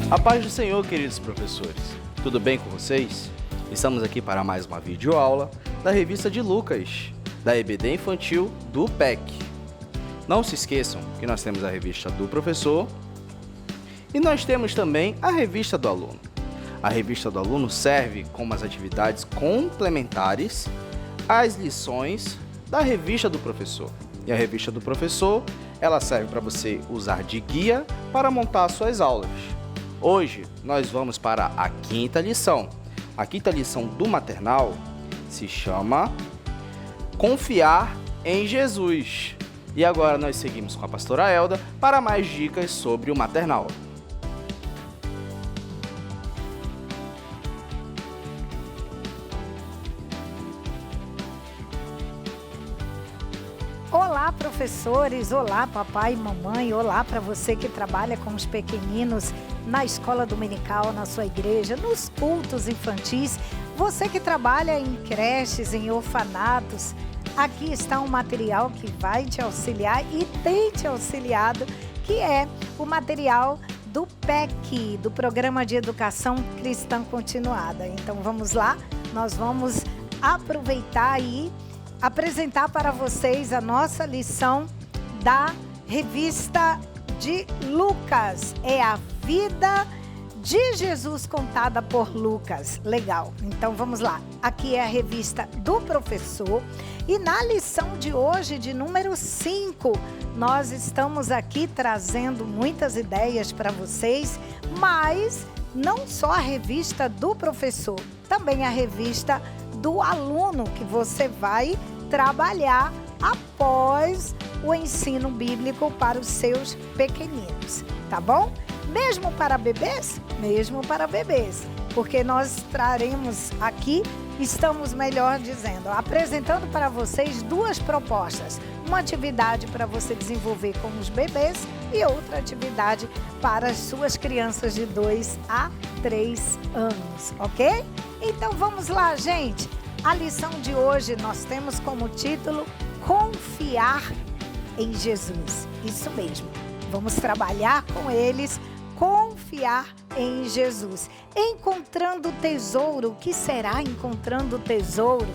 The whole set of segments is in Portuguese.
A paz do Senhor, queridos professores. Tudo bem com vocês? Estamos aqui para mais uma videoaula da revista de Lucas, da EBD Infantil do PEC. Não se esqueçam que nós temos a revista do professor e nós temos também a revista do aluno. A revista do aluno serve como as atividades complementares às lições da revista do professor. E a revista do professor, ela serve para você usar de guia para montar suas aulas. Hoje nós vamos para a quinta lição. A quinta lição do maternal se chama Confiar em Jesus. E agora nós seguimos com a pastora Elda para mais dicas sobre o maternal. Olá, professores! Olá, papai e mamãe! Olá para você que trabalha com os pequeninos na escola dominical, na sua igreja, nos cultos infantis. Você que trabalha em creches, em orfanatos. Aqui está um material que vai te auxiliar e tem te auxiliado, que é o material do PEC, do Programa de Educação Cristã Continuada. Então vamos lá, nós vamos aproveitar e apresentar para vocês a nossa lição da revista de Lucas. É a vida de Jesus contada por Lucas. Legal, então vamos lá. Aqui é a revista do professor e na lição de hoje, de número 5, nós estamos aqui trazendo muitas ideias para vocês, mas não só a revista do professor, também a revista do aluno que você vai trabalhar após o ensino bíblico para os seus pequeninos, tá bom? Mesmo para bebês? Mesmo para bebês, porque nós traremos aqui, estamos melhor dizendo, apresentando para vocês duas propostas. Uma atividade para você desenvolver com os bebês e outra atividade para as suas crianças de 2 a 3 anos, ok? Então vamos lá, gente. A lição de hoje nós temos como título Confiar em Jesus. Isso mesmo. Vamos trabalhar com eles, confiar em Jesus. Encontrando tesouro. O que será encontrando tesouro?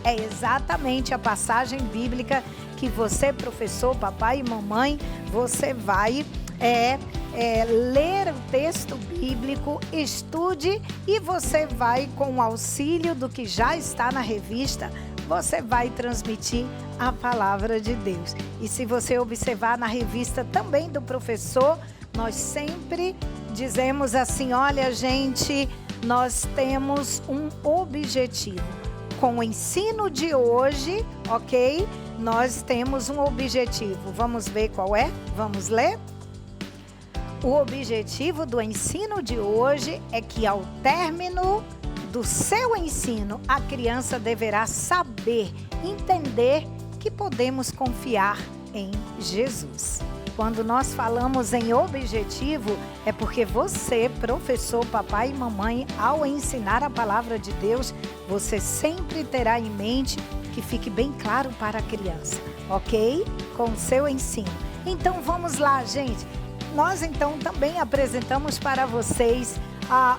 É exatamente a passagem bíblica que você, professor, papai e mamãe, você vai ler o texto bíblico, estude e você vai, com o auxílio do que já está na revista, você vai transmitir a palavra de Deus. E se você observar na revista também do professor, nós sempre dizemos assim, olha gente, nós temos um objetivo. Com o ensino de hoje, ok? Nós temos um objetivo. Vamos ver qual é? Vamos ler? O objetivo do ensino de hoje é que ao término do seu ensino, a criança deverá saber, entender que podemos confiar em Jesus. Quando nós falamos em objetivo, é porque você, professor, papai e mamãe, ao ensinar a palavra de Deus, você sempre terá em mente que fique bem claro para a criança, ok? Com o seu ensino. Então vamos lá, gente. Nós então também apresentamos para vocês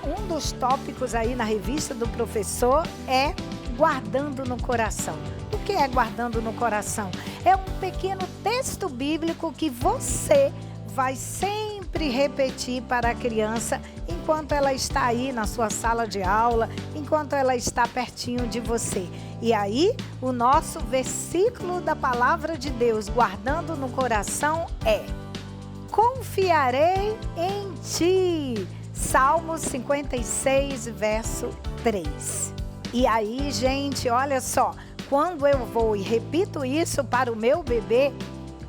um dos tópicos aí na revista do professor é guardando no coração. O que é guardando no coração? É um pequeno texto bíblico que você vai sempre repetir para a criança enquanto ela está aí na sua sala de aula, enquanto ela está pertinho de você. E aí, o nosso versículo da palavra de Deus, guardando no coração, é: confiarei em ti. Salmos 56, verso 3. E aí, gente, olha só, quando eu vou e repito isso para o meu bebê,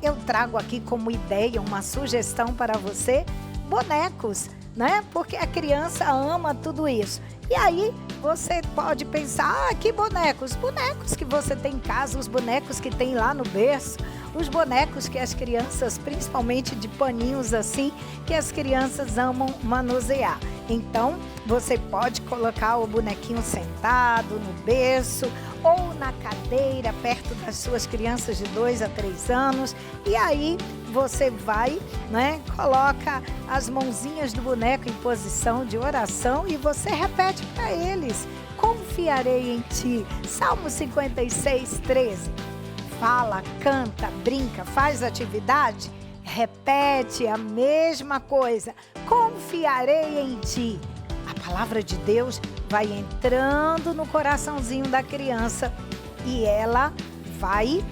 eu trago aqui como ideia, uma sugestão para você, bonecos, né? Porque a criança ama tudo isso. E aí, você pode pensar, que bonecos? Bonecos que você tem em casa, os bonecos que tem lá no berço, os bonecos que as crianças, principalmente de paninhos assim, que as crianças amam manusear. Então, você pode colocar o bonequinho sentado no berço ou na cadeira perto das suas crianças de 2 a 3 anos. E aí, você vai, né, coloca as mãozinhas do boneco em posição de oração e você repete para eles: confiarei em ti. Salmo 56, 13. Fala, canta, brinca, faz atividade, repete a mesma coisa: confiarei em ti. A palavra de Deus vai entrando no coraçãozinho da criança e ela vai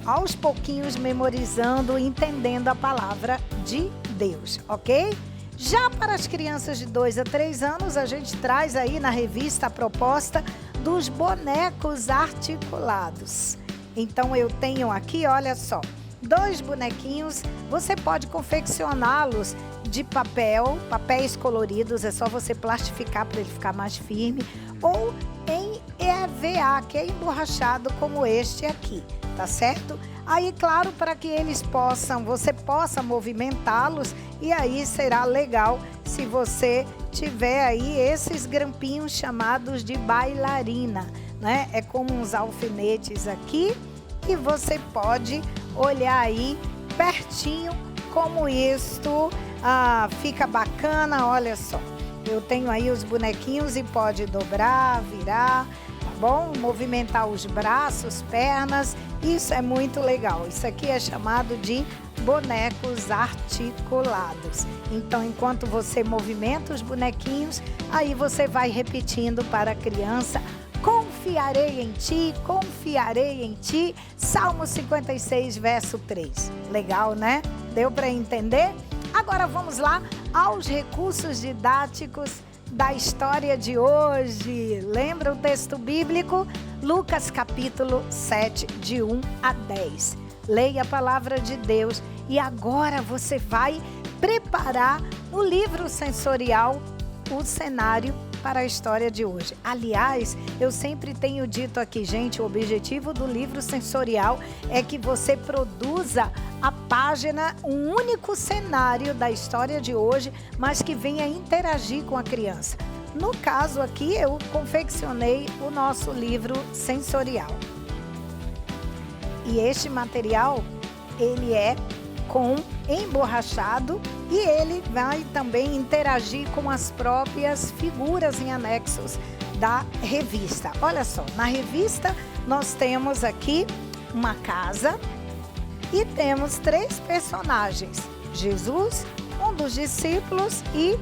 aos pouquinhos memorizando, entendendo a palavra de Deus, ok? Já para as crianças de 2 a 3 anos, a gente traz aí na revista a proposta dos bonecos articulados. Então eu tenho aqui, olha só, 2 bonequinhos, você pode confeccioná-los de papéis coloridos, é só você plastificar para ele ficar mais firme, ou em EVA, que é emborrachado como este aqui, tá certo? Aí, claro, para que você possa movimentá-los, e aí será legal se você tiver aí esses grampinhos chamados de bailarina, né? É como uns alfinetes aqui, e você pode olhar aí pertinho como isto fica bacana. Olha só, eu tenho aí os bonequinhos e pode dobrar, virar, tá bom? Movimentar os braços, pernas, isso é muito legal. Isso aqui é chamado de bonecos articulados. Então, enquanto você movimenta os bonequinhos, aí você vai repetindo para a criança: confiarei em ti, confiarei em ti. Salmo 56, verso 3. Legal, né? Deu para entender? Agora vamos lá aos recursos didáticos da história de hoje. Lembra o texto bíblico? Lucas capítulo 7, de 1 a 10. Leia a palavra de Deus e agora você vai preparar no livro sensorial o cenário para a história de hoje. Aliás, eu sempre tenho dito aqui, gente, o objetivo do livro sensorial é que você produza a página, um único cenário da história de hoje, mas que venha interagir com a criança. No caso aqui, eu confeccionei o nosso livro sensorial. E este material, ele é com emborrachado e ele vai também interagir com as próprias figuras em anexos da revista. Olha só, na revista nós temos aqui uma casa e temos 3 personagens: Jesus, um dos discípulos e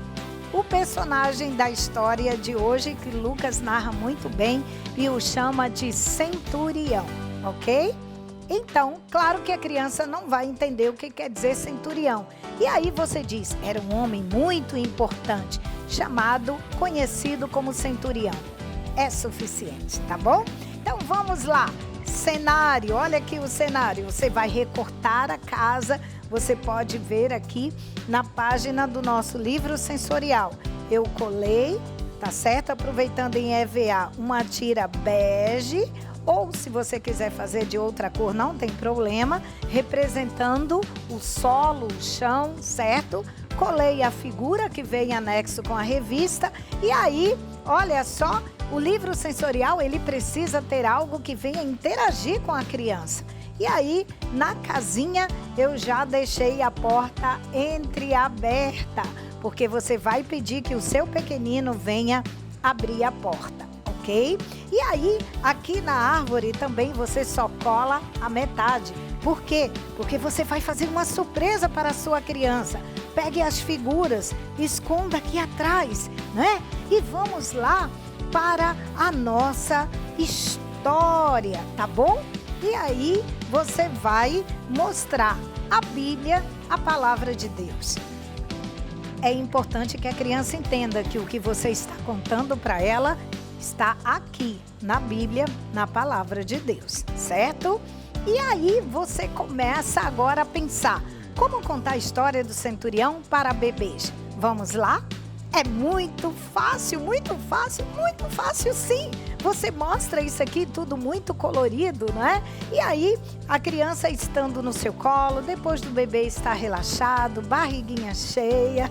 o personagem da história de hoje que Lucas narra muito bem e o chama de centurião, ok? Então, claro que a criança não vai entender o que quer dizer centurião. E aí você diz: era um homem muito importante, conhecido como centurião. É suficiente, tá bom? Então vamos lá. Cenário, olha aqui o cenário. Você vai recortar a casa. Você pode ver aqui na página do nosso livro sensorial. Eu colei, tá certo? Aproveitando em EVA, uma tira bege. Ou se você quiser fazer de outra cor, não tem problema, representando o solo, o chão, certo? Colei a figura que vem em anexo com a revista e aí, olha só, o livro sensorial, ele precisa ter algo que venha interagir com a criança. E aí, na casinha, eu já deixei a porta entreaberta, porque você vai pedir que o seu pequenino venha abrir a porta. Ok? E aí, aqui na árvore também você só cola a metade. Por quê? Porque você vai fazer uma surpresa para a sua criança. Pegue as figuras, esconda aqui atrás, né? E vamos lá para a nossa história, tá bom? E aí, você vai mostrar a Bíblia, a palavra de Deus. É importante que a criança entenda que o que você está contando para ela está aqui na Bíblia, na palavra de Deus, certo? E aí você começa agora a pensar: como contar a história do centurião para bebês? Vamos lá? É muito fácil, muito fácil, muito fácil sim. Você mostra isso aqui tudo muito colorido, né? E aí a criança estando no seu colo, depois do bebê estar relaxado, barriguinha cheia,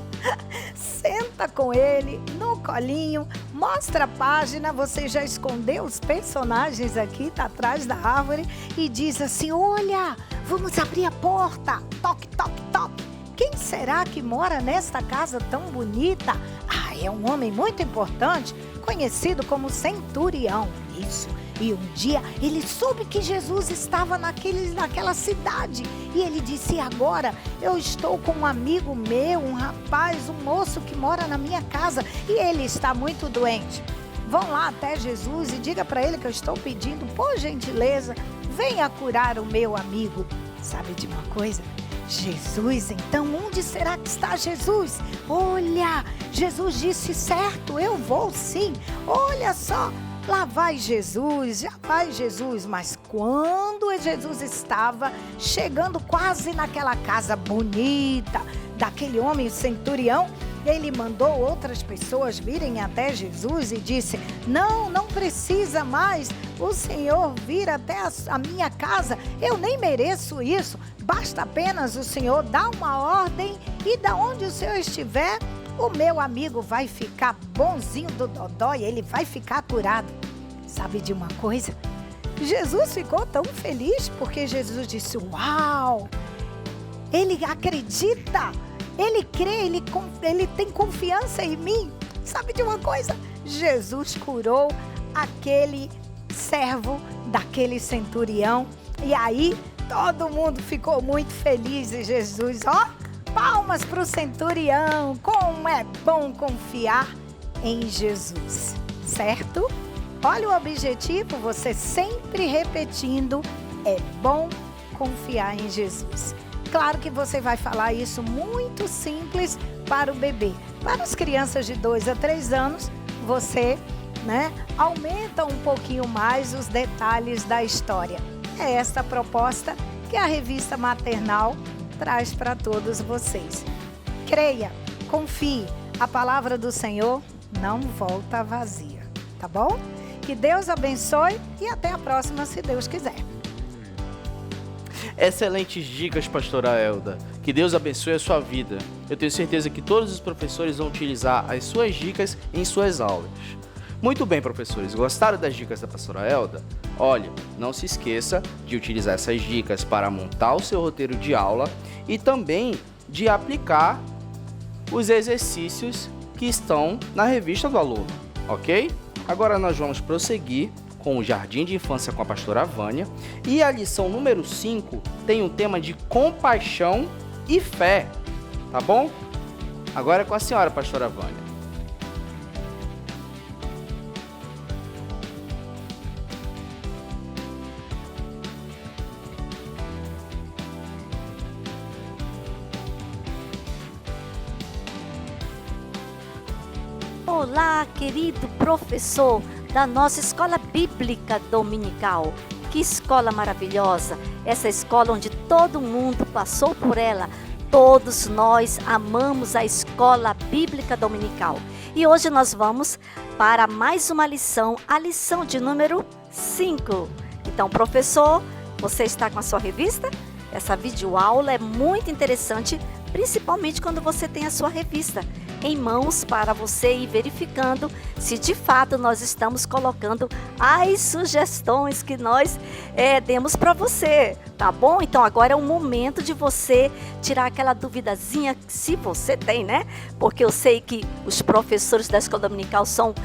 senta com ele no colinho, mostra a página, você já escondeu os personagens aqui, tá atrás da árvore e diz assim: olha, Vamos abrir a porta. Toque, toque, toque. Quem será que mora nesta casa tão bonita? Ah, é um homem muito importante, conhecido como Centurião. Isso. E um dia ele soube que Jesus estava naquela cidade. E ele disse: agora eu estou com um amigo meu, um rapaz, um moço que mora na minha casa. E ele está muito doente. Vão lá até Jesus e diga para ele que eu estou pedindo, por gentileza, venha curar o meu amigo. Sabe de uma coisa? Jesus, então onde será que está Jesus? Olha, Jesus disse: certo, eu vou sim. Olha só, lá vai Jesus, já vai Jesus. Mas quando Jesus estava chegando quase naquela casa bonita daquele homem Centurião, ele mandou outras pessoas virem até Jesus e disse: não precisa mais o Senhor vir até a minha casa, eu nem mereço isso, basta apenas o Senhor dar uma ordem e da onde o Senhor estiver, o meu amigo vai ficar bonzinho do dodói, ele vai ficar curado. Sabe de uma coisa? Jesus ficou tão feliz porque Jesus disse: uau, ele acredita, ele crê, ele tem confiança em mim. Sabe de uma coisa? Jesus curou aquele servo daquele centurião. E aí todo mundo ficou muito feliz. E Jesus, ó, palmas para o centurião. Como é bom confiar em Jesus, certo? Olha o objetivo, você sempre repetindo: é bom confiar em Jesus. Claro que você vai falar isso muito simples para o bebê. Para as crianças de 2 a 3 anos, você, aumenta um pouquinho mais os detalhes da história. É esta a proposta que a revista Maternal traz para todos vocês. Creia, confie, a palavra do Senhor não volta vazia, tá bom? Que Deus abençoe e até a próxima, se Deus quiser. Excelentes dicas, pastora Elda. Que Deus abençoe a sua vida. Eu tenho certeza que todos os professores vão utilizar as suas dicas em suas aulas. Muito bem, professores. Gostaram das dicas da pastora Elda? Olha, não se esqueça de utilizar essas dicas para montar o seu roteiro de aula e também de aplicar os exercícios que estão na revista do aluno, ok? Agora nós vamos prosseguir com o Jardim de Infância com a pastora Vânia. E a lição número 5 tem um tema de compaixão e fé, tá bom? Agora é com a senhora, pastora Vânia. Olá, querido professor da nossa escola bíblica dominical. Que escola maravilhosa! Essa escola onde todo mundo passou por ela. Todos nós amamos a escola bíblica dominical. E hoje nós vamos para mais uma lição, a lição de número 5. Então, professor, você está com a sua revista? Essa videoaula é muito interessante, principalmente quando você tem a sua revista em mãos para você ir verificando se de fato nós estamos colocando as sugestões que nós demos para você, tá bom? Então agora é o momento de você tirar aquela duvidazinha, se você tem, né? Porque eu sei que os professores da escola dominical são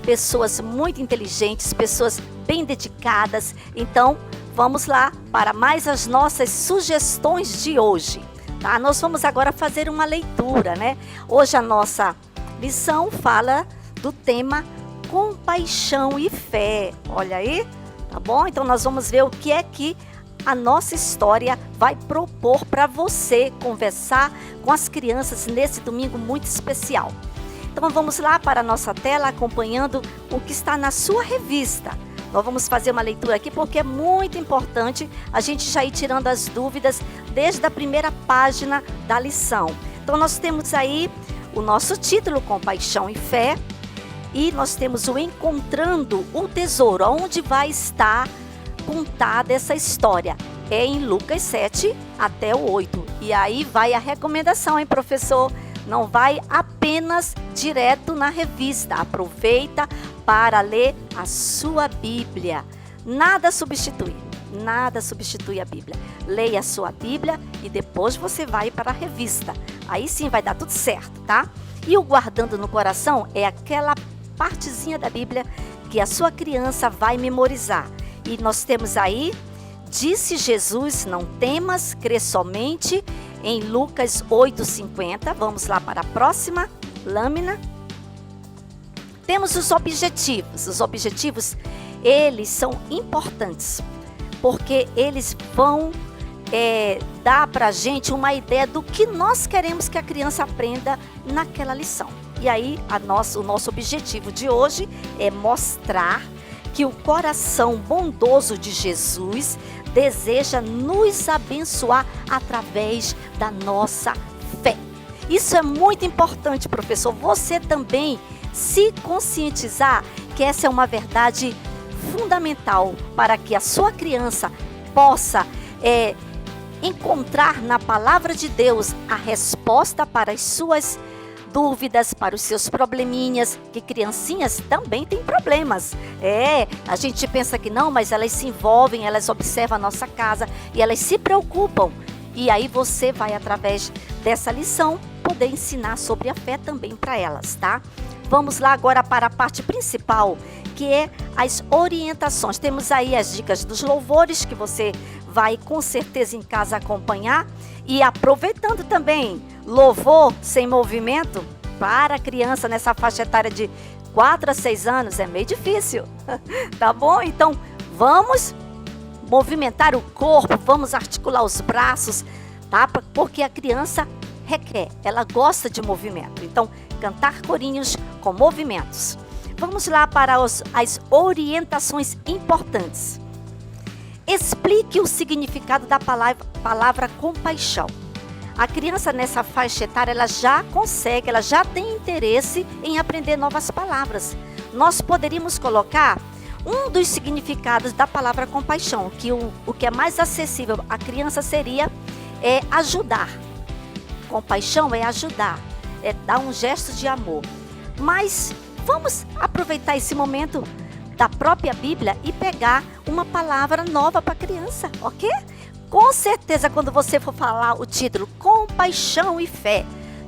pessoas muito inteligentes, pessoas bem dedicadas. Então vamos lá para mais as nossas sugestões de hoje. Tá? Nós vamos agora fazer uma leitura, né? Hoje a nossa lição fala do tema compaixão e fé. Olha aí, tá bom? Então nós vamos ver o que é que a nossa história vai propor para você conversar com as crianças nesse domingo muito especial. Então vamos lá para a nossa tela acompanhando o que está na sua revista. Nós vamos fazer uma leitura aqui porque é muito importante a gente já ir tirando as dúvidas desde a primeira página da lição. Então nós temos aí o nosso título, Compaixão e Fé, e nós temos o Encontrando o Tesouro, onde vai estar contada essa história. É em Lucas 7 até o 8. E aí vai a recomendação, hein, professor? Não vai apenas direto na revista. Aproveita para ler a sua Bíblia. Nada substitui, Nada substitui a Bíblia. Leia a sua Bíblia e depois você vai para a revista. Aí sim vai dar tudo certo, tá? E o guardando no coração é aquela partezinha da Bíblia que a sua criança vai memorizar. E nós temos aí, disse Jesus, não temas, crê somente, em Lucas 8,50. Vamos lá para a próxima lâmina. Temos os objetivos. Os objetivos, eles são importantes, porque eles vão dar para a gente uma ideia do que nós queremos que a criança aprenda naquela lição. E aí, o nosso objetivo de hoje é mostrar que o coração bondoso de Jesus deseja nos abençoar através da nossa fé. Isso é muito importante, professor. Você também se conscientizar que essa é uma verdade fundamental para que a sua criança possa encontrar na palavra de Deus a resposta para as suas dúvidas, para os seus probleminhas, que criancinhas também têm problemas. A gente pensa que não, mas elas se envolvem, elas observam a nossa casa e elas se preocupam. E aí você vai, através dessa lição, poder ensinar sobre a fé também para elas, tá? Vamos lá agora para a parte principal, que é as orientações. Temos aí as dicas dos louvores, que você vai com certeza em casa acompanhar. E aproveitando também, louvor sem movimento para a criança nessa faixa etária de 4 a 6 anos é meio difícil, tá bom? Então vamos movimentar o corpo, vamos articular os braços, tá? Porque a criança requer, ela gosta de movimento. Então, cantar corinhos com movimentos. Vamos lá para as orientações importantes. Explique o significado da palavra compaixão. A criança nessa faixa etária, ela já consegue, ela já tem interesse em aprender novas palavras. Nós poderíamos colocar um dos significados da palavra compaixão, que o que é mais acessível à criança seria ajudar. Compaixão é ajudar, é dar um gesto de amor. Mas vamos aproveitar esse momento da própria Bíblia e pegar uma palavra nova para a criança, ok? Com certeza, quando você for falar o título Compaixão e Fé,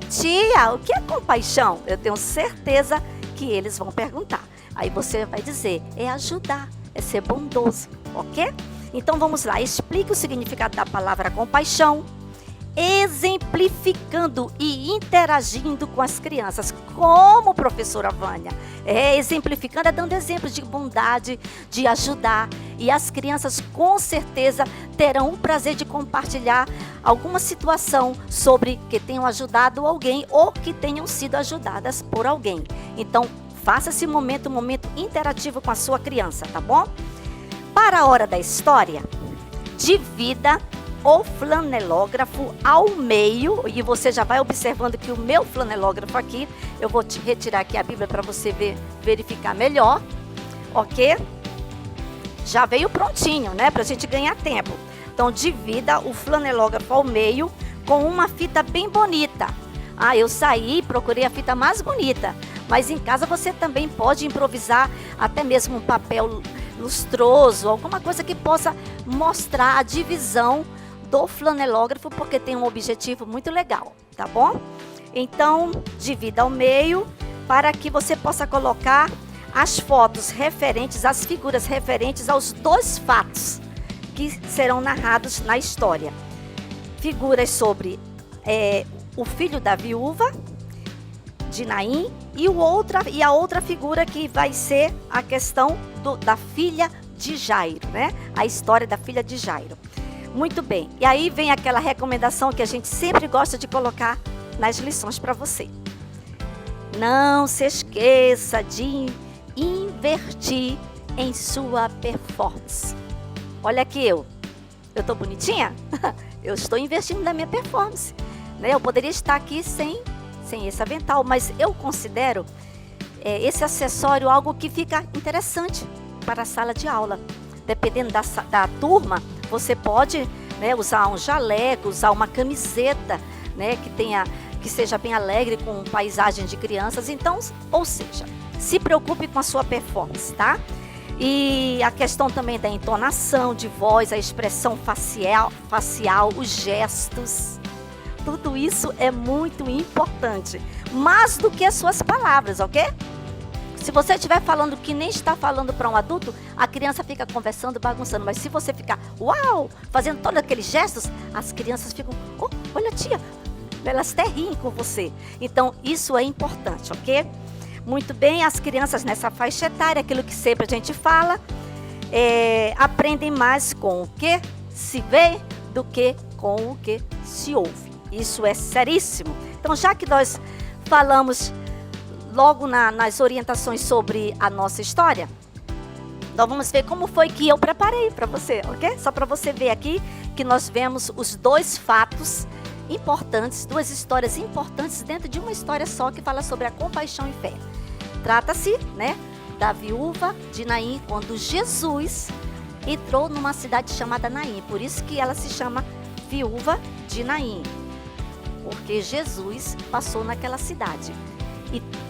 tia, o que é compaixão? Eu tenho certeza que eles vão perguntar. Aí você vai dizer, é ajudar, é ser bondoso, ok? Então vamos lá, explique o significado da palavra compaixão, exemplificando e interagindo com as crianças. Como, professora Vânia? Exemplificando, dando exemplos de bondade, de ajudar. E as crianças com certeza terão o prazer de compartilhar alguma situação sobre que tenham ajudado alguém ou que tenham sido ajudadas por alguém. Então, faça esse momento um momento interativo com a sua criança, tá bom? Para a hora da história, divida o flanelógrafo ao meio, e você já vai observando que o meu flanelógrafo aqui, eu vou te retirar aqui a Bíblia para você verificar melhor, ok? Já veio prontinho, né, para a gente ganhar tempo. Então, divida o flanelógrafo ao meio com uma fita bem bonita. Eu saí e procurei a fita mais bonita, mas em casa você também pode improvisar até mesmo um papel lustroso, alguma coisa que possa mostrar a divisão do flanelógrafo, porque tem um objetivo muito legal, tá bom? Então, divida ao meio para que você possa colocar as fotos referentes, as figuras referentes aos 2 fatos que serão narrados na história. Figuras sobre o filho da viúva de Naim e a outra figura que vai ser a questão da filha de Jairo, né? A história da filha de Jairo. Muito bem, e aí vem aquela recomendação que a gente sempre gosta de colocar nas lições para você. Não se esqueça de investir em sua performance. Olha aqui eu tô bonitinha? Eu estou investindo na minha performance, né? Eu poderia estar aqui sem esse avental, mas eu considero esse acessório algo que fica interessante para a sala de aula. Dependendo da turma, você pode, né, usar um jaleco, usar uma camiseta, né, que seja bem alegre, com paisagem de crianças. Então, ou seja, se preocupe com a sua performance, tá? E a questão também da entonação de voz, a expressão facial, os gestos. Tudo isso é muito importante. Mais do que as suas palavras, ok? Se você estiver falando que nem está falando para um adulto, a criança fica conversando, bagunçando. Mas se você ficar, uau, fazendo todos aqueles gestos, as crianças ficam, oh, olha tia, elas até riem com você. Então, isso é importante, ok? Muito bem, as crianças nessa faixa etária, aquilo que sempre a gente fala, aprendem mais com o que se vê do que com o que se ouve. Isso é seríssimo. Então, já que nós falamos logo nas orientações sobre a nossa história, nós vamos ver como foi que eu preparei para você, ok? Só para você ver aqui que nós vemos os dois fatos importantes, duas histórias importantes dentro de uma história só que fala sobre a compaixão e fé. Trata-se, né, da viúva de Naim, quando Jesus entrou numa cidade chamada Naim. Por isso que ela se chama viúva de Naim, porque Jesus passou naquela cidade.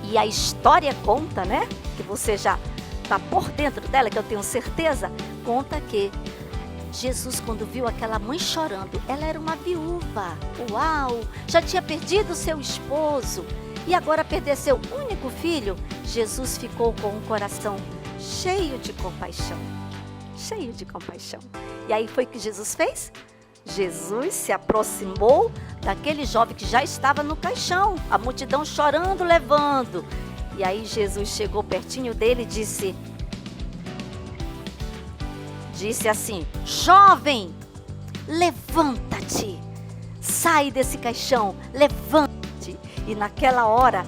E a história conta, né, que você já está por dentro dela, que eu tenho certeza, conta que Jesus, quando viu aquela mãe chorando, ela era uma viúva, uau, já tinha perdido seu esposo e agora perdeu seu único filho. Jesus ficou com um coração cheio de compaixão, cheio de compaixão. E aí foi o que Jesus fez? Jesus se aproximou daquele jovem que já estava no caixão, a multidão chorando, levando. E aí Jesus chegou pertinho dele e disse assim, jovem, levanta-te, sai desse caixão, levanta-te. E naquela hora,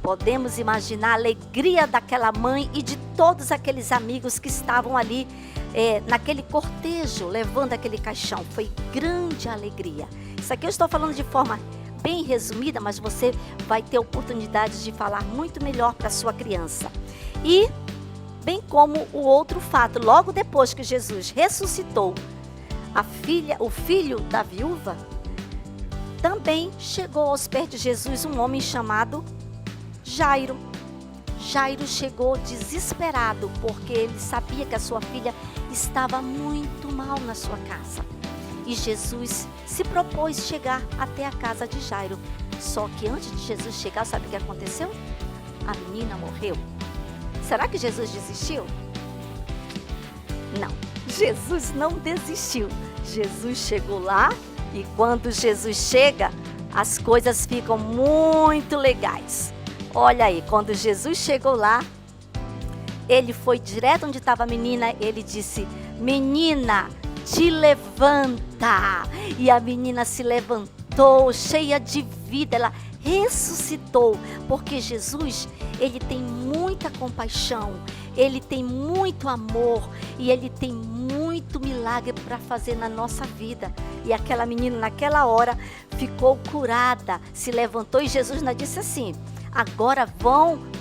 podemos imaginar a alegria daquela mãe e de todos aqueles amigos que estavam ali naquele cortejo, levando aquele caixão. Foi grande alegria. Isso aqui eu estou falando de forma bem resumida, mas você vai ter oportunidade de falar muito melhor para a sua criança. E bem como o outro fato, logo depois que Jesus ressuscitou, o filho da viúva, também chegou aos pés de Jesus um homem chamado Jairo. Jairo chegou desesperado, porque ele sabia que a sua filha estava muito mal na sua casa. E Jesus se propôs chegar até a casa de Jairo. Só que antes de Jesus chegar, sabe o que aconteceu? A menina morreu. Será que Jesus desistiu? Não, Jesus não desistiu. Jesus chegou lá e quando Jesus chega, as coisas ficam muito legais. Olha aí, quando Jesus chegou lá, ele foi direto onde estava a menina, ele disse, menina, te levanta. E a menina se levantou, cheia de vida, ela ressuscitou, porque Jesus, ele tem muita compaixão, ele tem muito amor e ele tem muito milagre para fazer na nossa vida. E aquela menina naquela hora ficou curada, se levantou e Jesus ainda disse assim, agora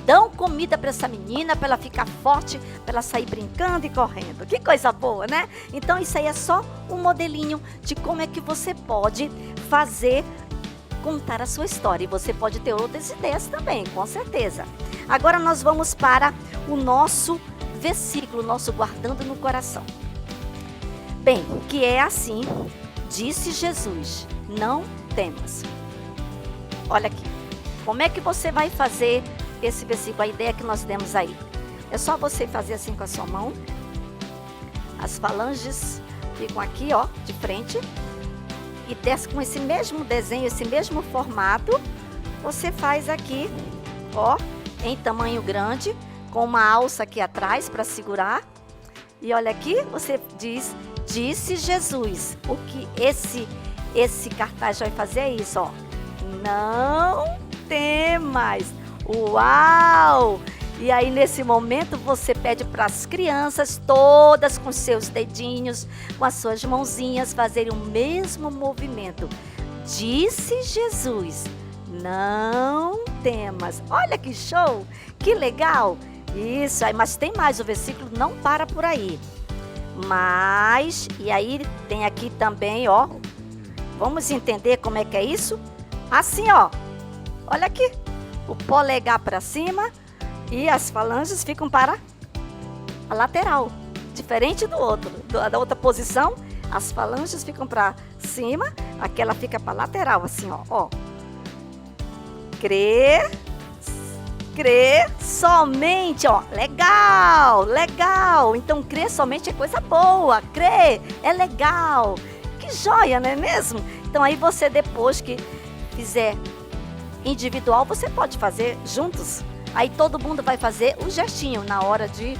dão comida para essa menina, para ela ficar forte, para ela sair brincando e correndo. Que coisa boa, né? Então isso aí é só um modelinho de como é que você pode contar a sua história. E você pode ter outras ideias também, com certeza. Agora nós vamos para o nosso versículo, nosso guardando no coração. Bem, que é assim, disse Jesus, não temas. Olha aqui, como é que você vai fazer esse versículo, a ideia que nós demos aí? É só você fazer assim com a sua mão, as falanges ficam aqui, ó, de frente, e desce com esse mesmo desenho, esse mesmo formato, você faz aqui, ó, em tamanho grande, com uma alça aqui atrás para segurar. E olha aqui, você diz, disse Jesus. O que esse cartaz vai fazer é isso, ó. Não temas. Uau! E aí nesse momento você pede para as crianças todas com seus dedinhos, com as suas mãozinhas fazerem o mesmo movimento. Disse Jesus, não temas. Olha que show, que legal. Isso, aí, mas tem mais, o versículo não para por aí. Mas, e aí tem aqui também, ó, vamos entender como é que é isso? Assim, ó, olha aqui, o polegar para cima e as falanges ficam para a lateral, diferente do outro. Da outra posição, as falanges ficam para cima, aquela fica para lateral, assim, ó. Crer somente, ó. Legal, legal. Então, crer somente é coisa boa. Crer é legal. Que joia, não é mesmo? Então, aí você, depois que fizer individual, você pode fazer juntos. Aí todo mundo vai fazer o gestinho na hora de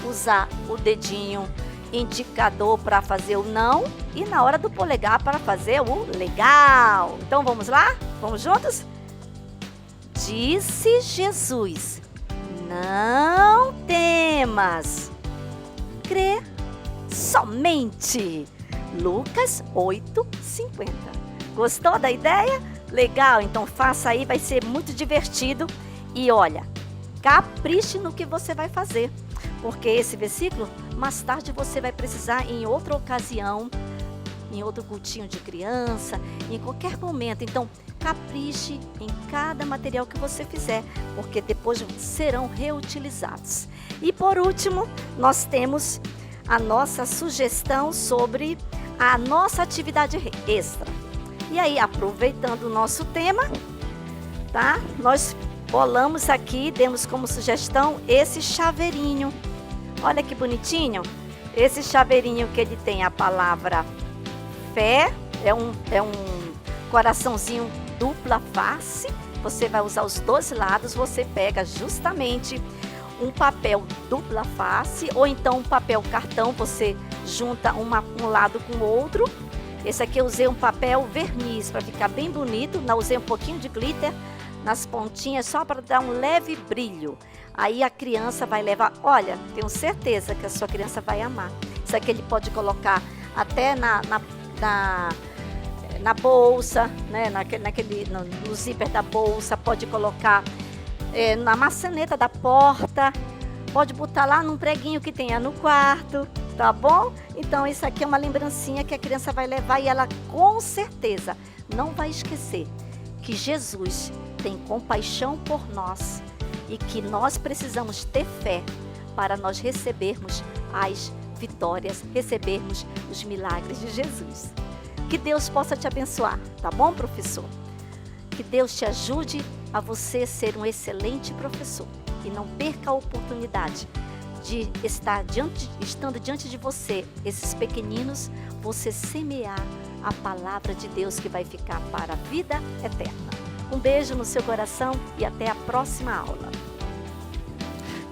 usar o dedinho indicador para fazer o não e na hora do polegar para fazer o legal. Então, vamos lá? Vamos juntos? Disse Jesus: não temas, crê somente. Lucas 8:50. Gostou da ideia? Legal, então faça aí, vai ser muito divertido. E olha, capriche no que você vai fazer, porque esse versículo, mais tarde você vai precisar em outra ocasião, em outro cultinho de criança, em qualquer momento. Então, capriche em cada material que você fizer, porque depois serão reutilizados. E por último, nós temos a nossa sugestão sobre a nossa atividade extra. E aí, aproveitando o nosso tema, tá? Nós bolamos aqui, demos como sugestão esse chaveirinho. Olha que bonitinho. Esse chaveirinho que ele tem a palavra fé, é um coraçãozinho dupla face. Você vai usar os dois lados, você pega justamente um papel dupla face, ou então um papel cartão, você junta um lado com o outro. Esse aqui eu usei um papel verniz para ficar bem bonito, usei um pouquinho de glitter nas pontinhas só para dar um leve brilho. Aí a criança vai levar, olha, tenho certeza que a sua criança vai amar. Isso aqui ele pode colocar até na bolsa, né? No zíper da bolsa, pode colocar na maçaneta da porta, pode botar lá num preguinho que tenha no quarto, tá bom? Então isso aqui é uma lembrancinha que a criança vai levar e ela com certeza não vai esquecer que Jesus tem compaixão por nós e que nós precisamos ter fé para nós recebermos as vitórias, recebermos os milagres de Jesus. Que Deus possa te abençoar, tá bom, professor? Que Deus te ajude a você ser um excelente professor e não perca a oportunidade de estando diante de você, esses pequeninos, você semear a palavra de Deus que vai ficar para a vida eterna. Um beijo no seu coração e até a próxima aula.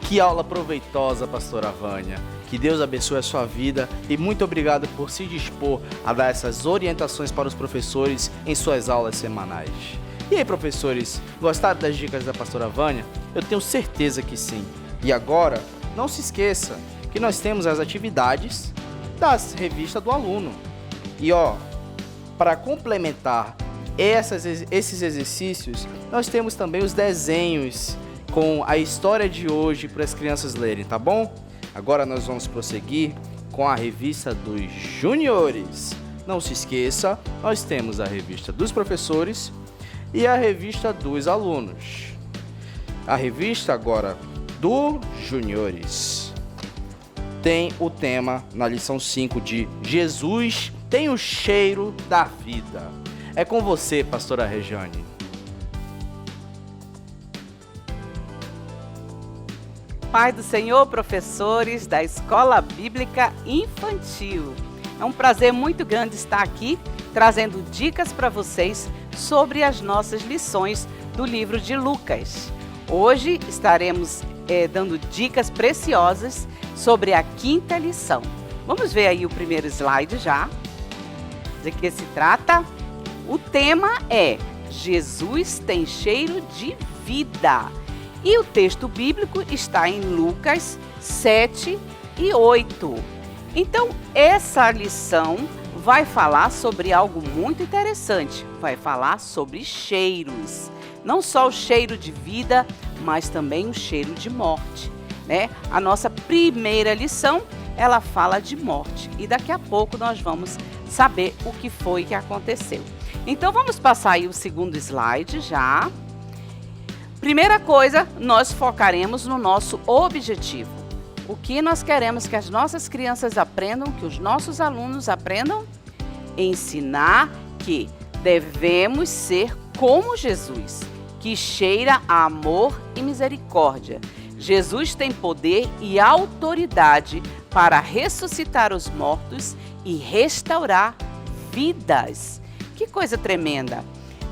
Que aula proveitosa, pastora Vânia. Que Deus abençoe a sua vida e muito obrigado por se dispor a dar essas orientações para os professores em suas aulas semanais. E aí, professores, gostaram das dicas da pastora Vânia? Eu tenho certeza que sim. E agora, não se esqueça que nós temos as atividades das revistas do aluno. E para complementar esses exercícios, nós temos também os desenhos com a história de hoje para as crianças lerem, tá bom? Agora nós vamos prosseguir com a revista dos juniores. Não se esqueça, nós temos a revista dos professores e a revista dos alunos. A revista agora dos juniores tem o tema na lição 5 de Jesus tem o cheiro da vida. É com você, pastora Regiane. Pai do Senhor, professores da Escola Bíblica Infantil. É um prazer muito grande estar aqui, trazendo dicas para vocês sobre as nossas lições do livro de Lucas. Hoje estaremos dando dicas preciosas sobre a 5ª lição. Vamos ver aí o primeiro slide já. De que se trata? O tema é Jesus tem cheiro de vida. E o texto bíblico está em Lucas 7 e 8. Então, essa lição vai falar sobre algo muito interessante. Vai falar sobre cheiros. Não só o cheiro de vida, mas também o cheiro de morte, né? A nossa primeira lição, ela fala de morte. E daqui a pouco nós vamos saber o que foi que aconteceu. Então, vamos passar aí o segundo slide já. Primeira coisa, nós focaremos no nosso objetivo. o que nós queremos que as nossas crianças aprendam, que os nossos alunos aprendam? Ensinar que devemos ser como Jesus, que cheira a amor e misericórdia. Jesus tem poder e autoridade para ressuscitar os mortos e restaurar vidas. Que coisa tremenda!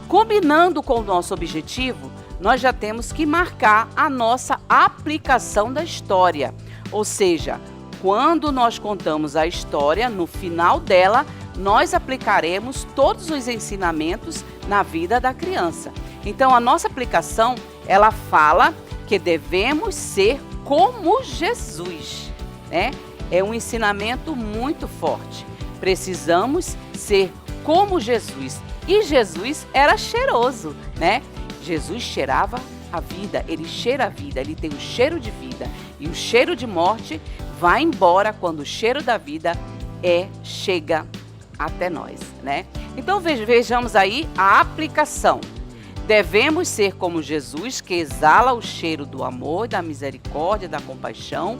Combinando com o nosso objetivo, nós já temos que marcar a nossa aplicação da história. Ou seja, quando nós contamos a história, no final dela, nós aplicaremos todos os ensinamentos na vida da criança. Então, a nossa aplicação, ela fala que devemos ser como Jesus, né? É um ensinamento muito forte. Precisamos ser como Jesus. E Jesus era cheiroso, né? Jesus cheirava a vida, ele cheira a vida, ele tem o cheiro de vida. E o cheiro de morte vai embora quando o cheiro da vida chega até nós, né? Então vejamos aí a aplicação. Devemos ser como Jesus, que exala o cheiro do amor, da misericórdia, da compaixão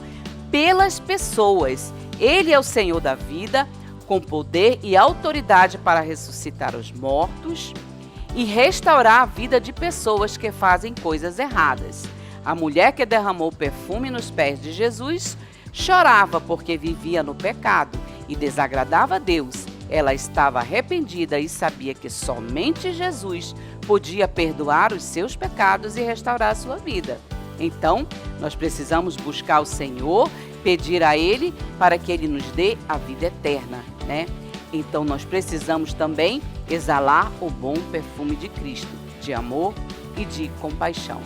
pelas pessoas. Ele é o Senhor da vida, com poder e autoridade para ressuscitar os mortos e restaurar a vida de pessoas que fazem coisas erradas. A mulher que derramou perfume nos pés de Jesus chorava porque vivia no pecado e desagradava a Deus. Ela estava arrependida e sabia que somente Jesus podia perdoar os seus pecados e restaurar a sua vida. Então, nós precisamos buscar o Senhor, pedir a Ele para que Ele nos dê a vida eterna, né? Então, nós precisamos também exalar o bom perfume de Cristo, de amor e de compaixão.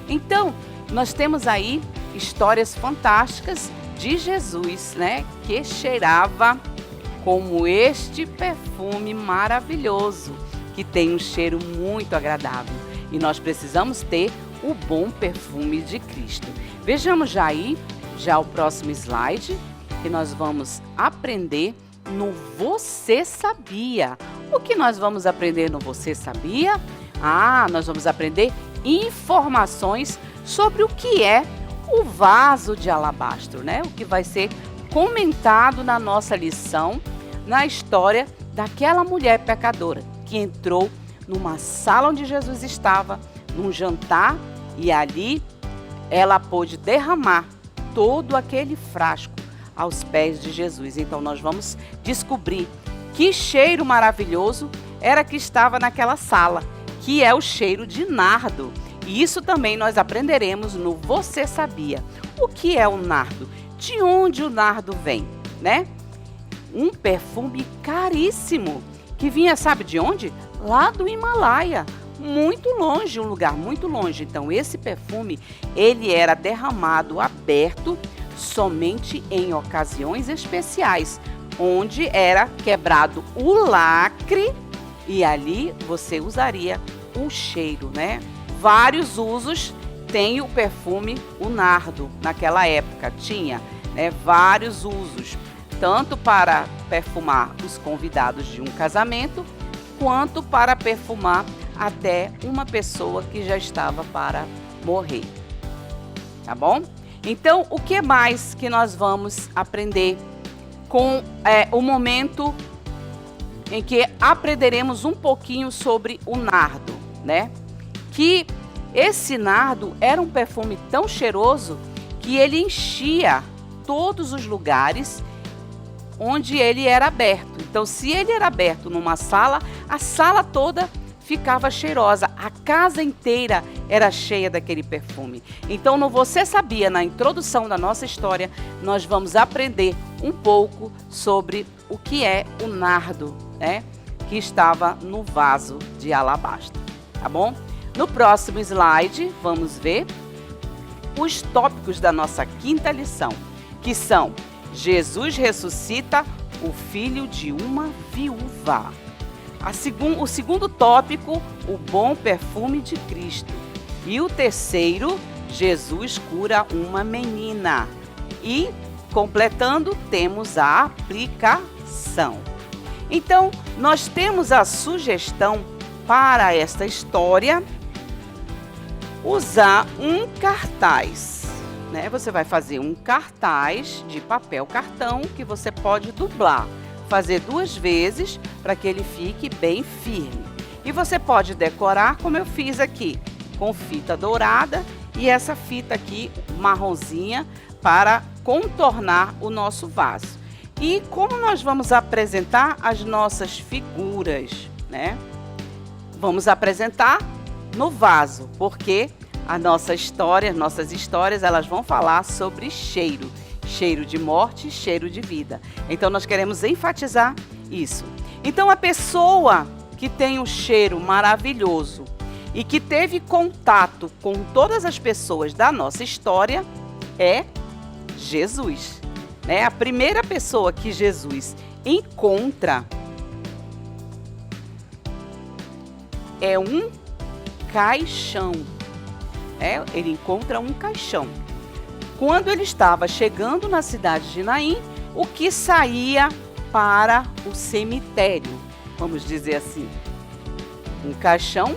Então, nós temos aí histórias fantásticas de Jesus, né? Que cheirava como este perfume maravilhoso, que tem um cheiro muito agradável. E nós precisamos ter o bom perfume de Cristo. Vejamos já aí, já o próximo slide, que nós vamos aprender no Você Sabia. O que nós vamos aprender no Você Sabia? Nós vamos aprender informações sobre o que é o vaso de alabastro, né? O que vai ser comentado na nossa lição, na história daquela mulher pecadora que entrou numa sala onde Jesus estava, num jantar, e ali ela pôde derramar todo aquele frasco aos pés de Jesus. Então nós vamos descobrir que cheiro maravilhoso era que estava naquela sala, que é o cheiro de nardo. E isso também nós aprenderemos no Você Sabia. O que é o nardo? De onde o nardo vem, né? Um perfume caríssimo, que vinha, sabe de onde? Lá do Himalaia, muito longe, um lugar muito longe. Então esse perfume, ele era derramado aberto somente em ocasiões especiais, onde era quebrado o lacre e ali você usaria o cheiro, né? Vários usos tem o perfume, o nardo, naquela época tinha, né, vários usos, tanto para perfumar os convidados de um casamento, quanto para perfumar até uma pessoa que já estava para morrer. Tá bom? Então, o que mais que nós vamos aprender com o momento em que aprenderemos um pouquinho sobre o nardo, né? Que esse nardo era um perfume tão cheiroso que ele enchia todos os lugares onde ele era aberto. Então, se ele era aberto numa sala, a sala toda ficava cheirosa. A casa inteira era cheia daquele perfume. Então, no Você Sabia, na introdução da nossa história, nós vamos aprender um pouco sobre o que é o nardo, né? Que estava no vaso de alabastro, tá bom? No próximo slide, vamos ver os tópicos da nossa quinta lição, que são: Jesus ressuscita o filho de uma viúva. O segundo tópico, o bom perfume de Cristo. E o terceiro, Jesus cura uma menina. E, completando, temos a aplicação. Então, nós temos a sugestão para esta história: usar um cartaz. né, você vai fazer um cartaz de papel cartão que você pode dobrar, fazer 2 vezes para que ele fique bem firme. E você pode decorar como eu fiz aqui, com fita dourada e essa fita aqui marronzinha para contornar o nosso vaso. E como nós vamos apresentar as nossas figuras, né? Vamos apresentar no vaso, porque a nossas histórias, elas vão falar sobre cheiro. Cheiro de morte, cheiro de vida. Então, nós queremos enfatizar isso. Então, a pessoa que tem um cheiro maravilhoso e que teve contato com todas as pessoas da nossa história é Jesus, né? A primeira pessoa que Jesus encontra é um caixão. Ele encontra um caixão. Quando ele estava chegando na cidade de Naim, o que saía para o cemitério, vamos dizer assim, um caixão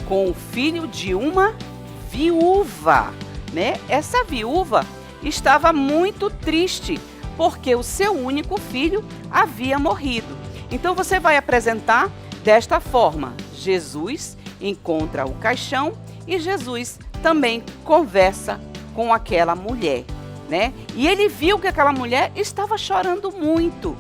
com o filho de uma viúva, né? Essa viúva estava muito triste, porque o seu único filho havia morrido. Então você vai apresentar desta forma: Jesus encontra o caixão e Jesus também conversa com aquela mulher, né? E ele viu que aquela mulher estava chorando muito.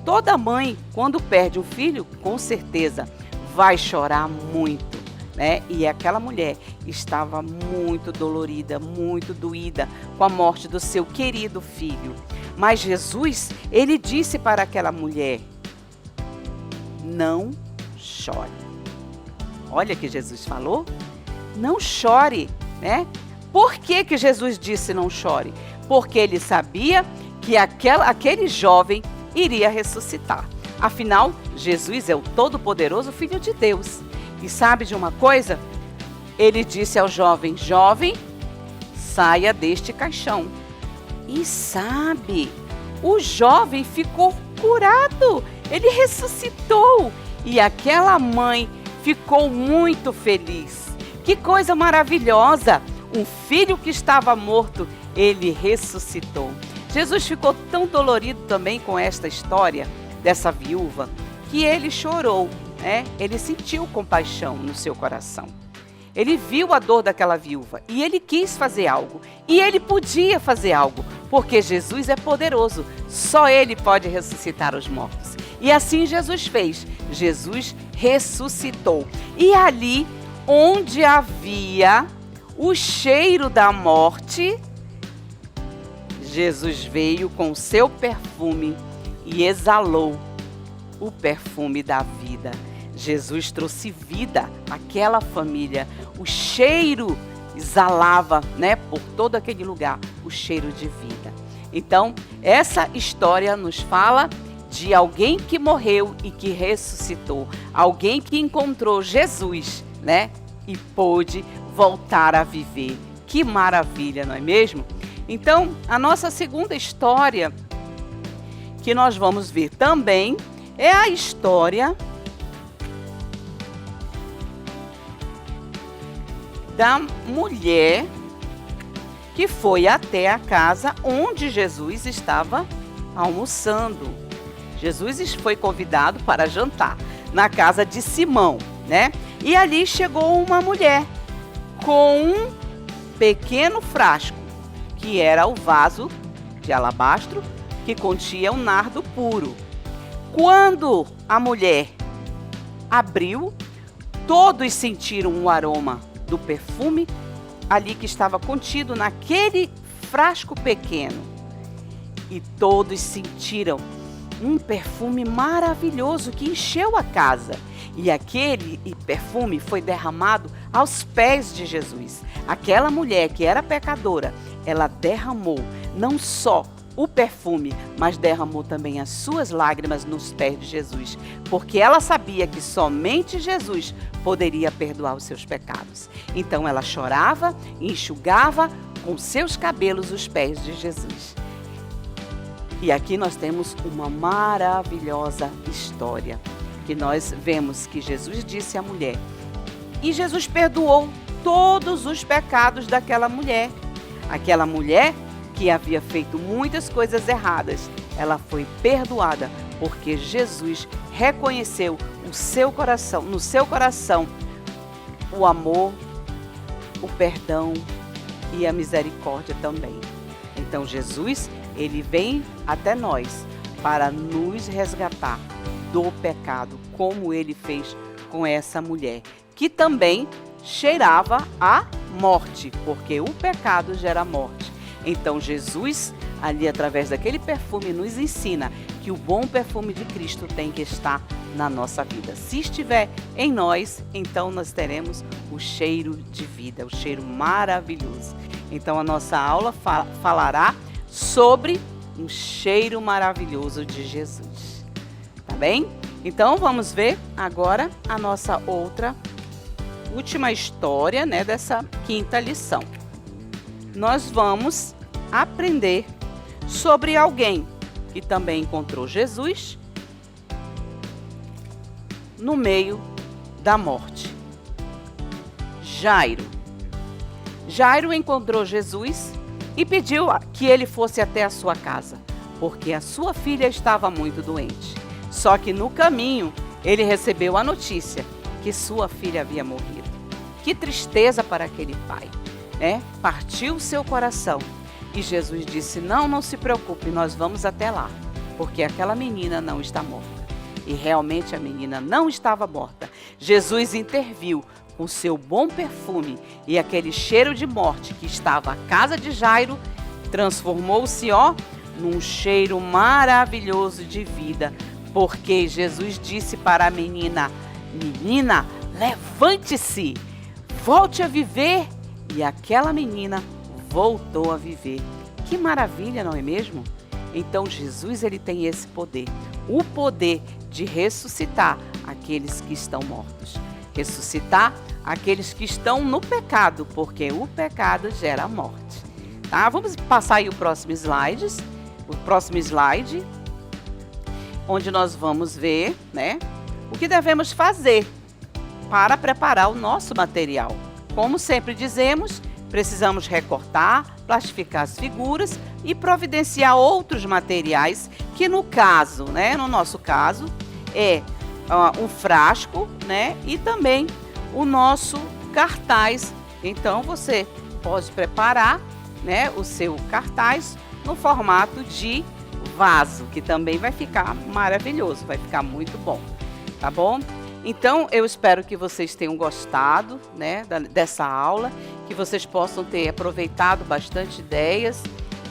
Toda mãe, quando perde um filho, com certeza vai chorar muito, né? E aquela mulher estava muito dolorida, muito doída com a morte do seu querido filho. Mas Jesus, ele disse para aquela mulher: não chore. Olha que Jesus falou: não chore, né? Por que Jesus disse não chore? Porque ele sabia que aquele jovem iria ressuscitar. Afinal, Jesus é o Todo-Poderoso Filho de Deus. E sabe de uma coisa? Ele disse ao jovem: jovem, saia deste caixão. E sabe, o jovem ficou curado. Ele ressuscitou. E aquela mãe ficou muito feliz. Que coisa maravilhosa! Um filho que estava morto, ele ressuscitou. Jesus ficou tão dolorido também com esta história dessa viúva, que ele chorou, né? Ele sentiu compaixão no seu coração. Ele viu a dor daquela viúva e ele quis fazer algo. E ele podia fazer algo, porque Jesus é poderoso. Só ele pode ressuscitar os mortos. E assim Jesus fez. Jesus ressuscitou. E ali onde havia o cheiro da morte, Jesus veio com o seu perfume e exalou o perfume da vida. Jesus trouxe vida àquela família. O cheiro exalava, né, por todo aquele lugar, o cheiro de vida. Então, essa história nos fala de alguém que morreu e que ressuscitou. Alguém que encontrou Jesus, né, e pôde voltar a viver. Que maravilha, não é mesmo? Então, a nossa segunda história que nós vamos ver também é a história da mulher que foi até a casa onde Jesus estava almoçando. Jesus foi convidado para jantar na casa de Simão, né? E ali chegou uma mulher com um pequeno frasco, que era o vaso de alabastro que continha um nardo puro. Quando a mulher abriu, todos sentiram o aroma do perfume ali que estava contido naquele frasco pequeno. E todos sentiram um perfume maravilhoso que encheu a casa. E aquele perfume foi derramado aos pés de Jesus. Aquela mulher que era pecadora, ela derramou não só o perfume, mas derramou também as suas lágrimas nos pés de Jesus, porque ela sabia que somente Jesus poderia perdoar os seus pecados. Então ela chorava e enxugava com seus cabelos os pés de Jesus. E aqui nós temos uma maravilhosa história, que nós vemos que Jesus disse à mulher, e Jesus perdoou todos os pecados daquela mulher. Aquela mulher que havia feito muitas coisas erradas, ela foi perdoada porque Jesus reconheceu no seu coração, o amor, o perdão e a misericórdia também. Então Jesus, ele vem até nós para nos resgatar do pecado, como ele fez com essa mulher, que também cheirava a morte, porque o pecado gera morte. Então Jesus, ali através daquele perfume, nos ensina que o bom perfume de Cristo tem que estar na nossa vida. Se estiver em nós, então nós teremos o cheiro de vida, o cheiro maravilhoso. Então a nossa aula falará sobre um cheiro maravilhoso de Jesus. Tá bem? Então vamos ver agora a nossa última história, né, dessa quinta lição. Nós vamos aprender sobre alguém que também encontrou Jesus no meio da morte. Jairo. Jairo encontrou Jesus e pediu que ele fosse até a sua casa, porque a sua filha estava muito doente. Só que no caminho ele recebeu a notícia que sua filha havia morrido. Que tristeza para aquele pai, né? Partiu seu coração. E Jesus disse: não se preocupe, nós vamos até lá, porque aquela menina não está morta. E realmente a menina não estava morta. Jesus interviu com seu bom perfume, e aquele cheiro de morte que estava à casa de Jairo transformou-se, num cheiro maravilhoso de vida, porque Jesus disse para a menina: menina, levante-se, volte a viver. E aquela menina voltou a viver. Que maravilha, não é mesmo? Então Jesus, ele tem esse poder, o poder de ressuscitar aqueles que estão mortos, ressuscitar aqueles que estão no pecado, porque o pecado gera morte. Tá? Vamos passar aí o próximo slide, onde nós vamos ver, né, o que devemos fazer para preparar o nosso material. Como sempre dizemos, precisamos recortar, plastificar as figuras e providenciar outros materiais, que no nosso caso, é um frasco, né, e também o nosso cartaz. Então você pode preparar, né, o seu cartaz no formato de vaso, que também vai ficar maravilhoso, vai ficar muito bom, tá bom? Então eu espero que vocês tenham gostado, né, dessa aula, que vocês possam ter aproveitado bastante ideias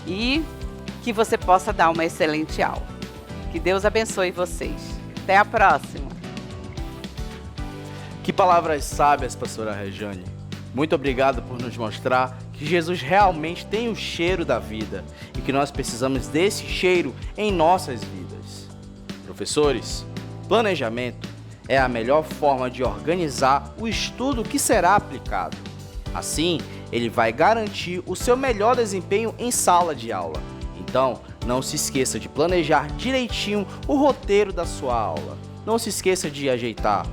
e que você possa dar uma excelente aula. Que Deus abençoe vocês. Até a próxima. Que palavras sábias, pastora Rejane. Muito obrigado por nos mostrar que Jesus realmente tem o cheiro da vida e que nós precisamos desse cheiro em nossas vidas. Professores, planejamento é a melhor forma de organizar o estudo que será aplicado. Assim, ele vai garantir o seu melhor desempenho em sala de aula. Então, não se esqueça de planejar direitinho o roteiro da sua aula. Não se esqueça de ajeitar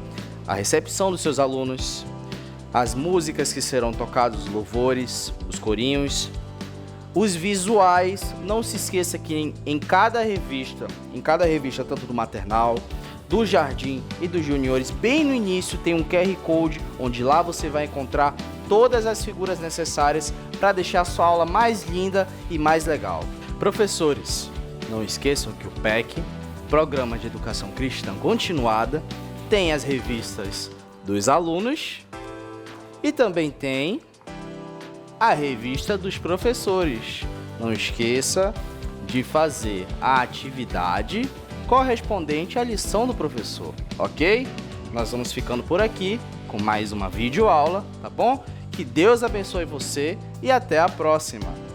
a recepção dos seus alunos, as músicas que serão tocadas, os louvores, os corinhos, os visuais. Não se esqueça que em cada revista, tanto do maternal, do jardim e dos juniores, bem no início tem um QR Code, onde lá você vai encontrar todas as figuras necessárias para deixar a sua aula mais linda e mais legal. Professores, não esqueçam que o PEC, Programa de Educação Cristã Continuada, tem as revistas dos alunos e também tem a revista dos professores. Não esqueça de fazer a atividade correspondente à lição do professor, ok? Nós vamos ficando por aqui com mais uma videoaula, tá bom? Que Deus abençoe você e até a próxima!